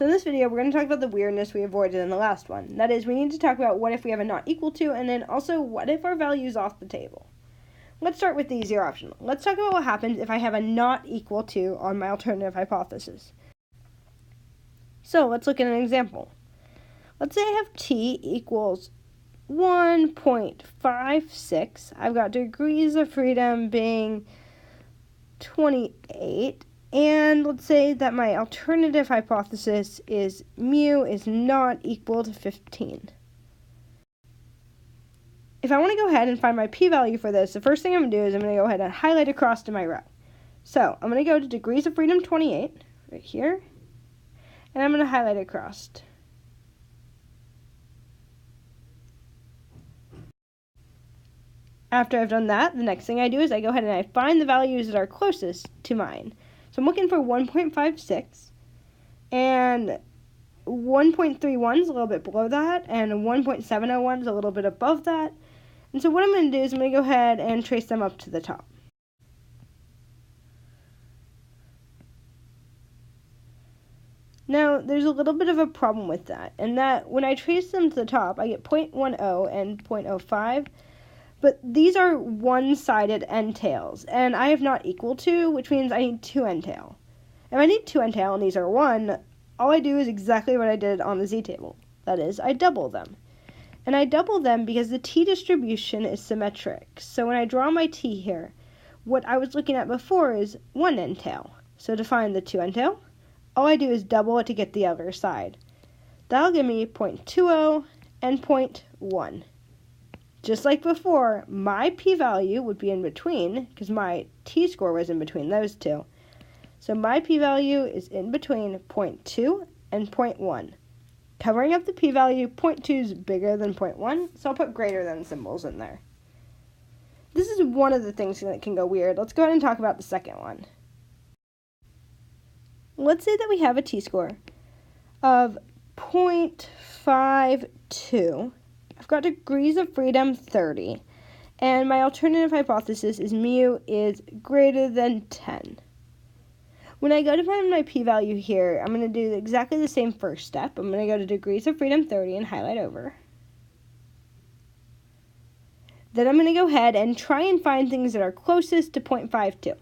So in this video, we're going to talk about the weirdness we avoided in the last one. That is, we need to talk about what if we have a not equal to, and then also what if our value is off the table. Let's start with the easier option. Let's talk about what happens if I have a not equal to on my alternative hypothesis. So let's look at an example. Let's say I have t equals 1.56. I've got degrees of freedom being 28. And let's say that my alternative hypothesis is mu is not equal to 15. If I want to go ahead and find my p-value for this, the first thing I'm going to do is I'm going to go ahead and highlight across to my row. So I'm going to go to degrees of freedom 28, right here, and I'm going to highlight across. After I've done that, the next thing I do is I go ahead and I find the values that are closest to mine. So I'm looking for 1.56, and 1.31 is a little bit below that, and 1.701 is a little bit above that. And so what I'm going to do is I'm going to go ahead and trace them up to the top. Now, there's a little bit of a problem with that, and that when I trace them to the top, I get 0.10 and 0.05. But these are one-sided end tails, and I have not equal to, which means I need two end tail. If I need two end tail and these are 1, all I do is exactly what I did on the z-table. That is, I double them. And I double them because the t distribution is symmetric. So when I draw my t here, what I was looking at before is one end tail. So to find the two end tail, all I do is double it to get the other side. That'll give me 0.20 and 0.1. Just like before, my p-value would be in between, because my t-score was in between those two. So my p-value is in between 0.2 and 0.1. Covering up the p-value, 0.2 is bigger than 0.1, so I'll put greater than symbols in there. This is one of the things that can go weird. Let's go ahead and talk about the second one. Let's say that we have a t-score of 0.52. I've got degrees of freedom 30, and my alternative hypothesis is mu is greater than 10. When I go to find my p-value here, I'm going to do exactly the same first step. I'm going to go to degrees of freedom 30 and highlight over. Then I'm going to go ahead and try and find things that are closest to 0.52.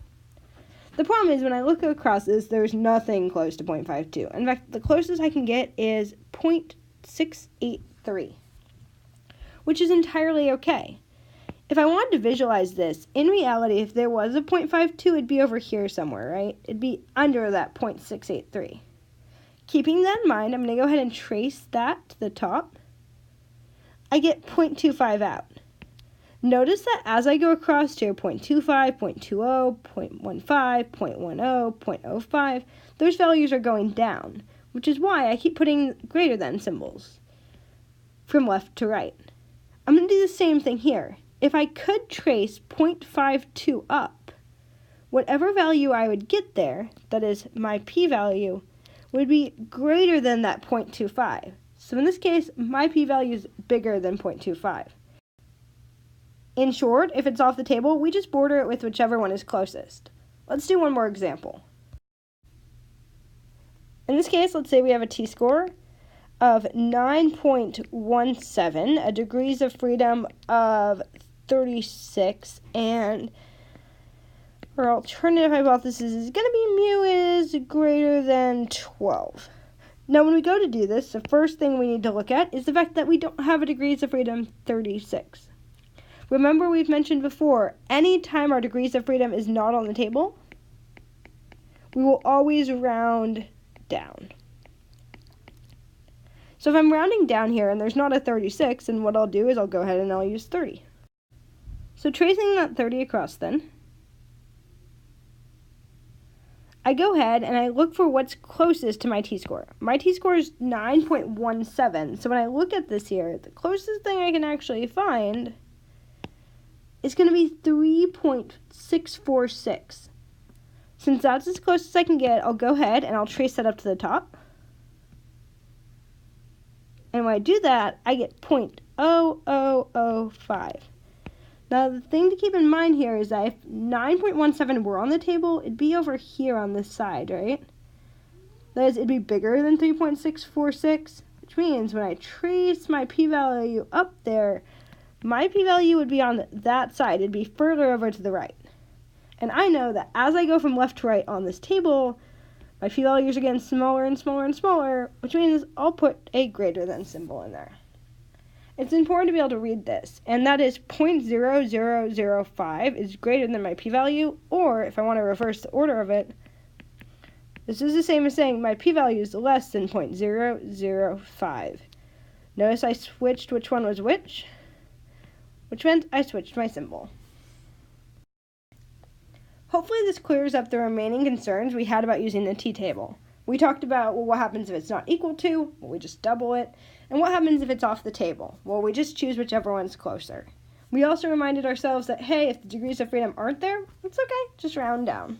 The problem is when I look across this, there's nothing close to 0.52. In fact, the closest I can get is 0.683. Which is entirely okay. If I wanted to visualize this, in reality, if there was a 0.52, it'd be over here somewhere, right? It'd be under that 0.683. Keeping that in mind, I'm going to go ahead and trace that to the top. I get 0.25 out. Notice that as I go across here, 0.25, 0.20, 0.15, 0.10, 0.05, those values are going down, which is why I keep putting greater than symbols from left to right. I'm going to do the same thing here. If I could trace 0.52 up, whatever value I would get there, that is my p-value, would be greater than that 0.25. So in this case, my p-value is bigger than 0.25. In short, if it's off the table, we just border it with whichever one is closest. Let's do one more example. In this case, let's say we have a t-score of 9.17, a degrees of freedom of 36, and our alternative hypothesis is going to be mu is greater than 12. Now, when we go to do this, the first thing we need to look at is the fact that we don't have a degrees of freedom 36. Remember, we've mentioned before, anytime our degrees of freedom is not on the table, we will always round down. So if I'm rounding down here and there's not a 36, then what I'll do is I'll go ahead and I'll use 30. So tracing that 30 across then, I go ahead and I look for what's closest to my t-score. My t-score is 9.17, so when I look at this here, the closest thing I can actually find is going to be 3.646. Since that's as close as I can get, I'll go ahead and I'll trace that up to the top. And when I do that, I get 0.0005. Now, the thing to keep in mind here is that if 9.17 were on the table, it'd be over here on this side, right? That is, it'd be bigger than 3.646, which means when I trace my p-value up there, my p-value would be on that side. It'd be further over to the right. And I know that as I go from left to right on this table, my p-values are getting smaller and smaller and smaller, which means I'll put a greater than symbol in there. It's important to be able to read this, and that is 0.0005 is greater than my p-value, or if I want to reverse the order of it, this is the same as saying my p-value is less than 0.005. Notice I switched which one was which meant I switched my symbol. Hopefully this clears up the remaining concerns we had about using the t-table. We talked about, well, what happens if it's not equal to? Well, we just double it. And what happens if it's off the table? Well, we just choose whichever one's closer. We also reminded ourselves that, hey, if the degrees of freedom aren't there, it's okay, just round down.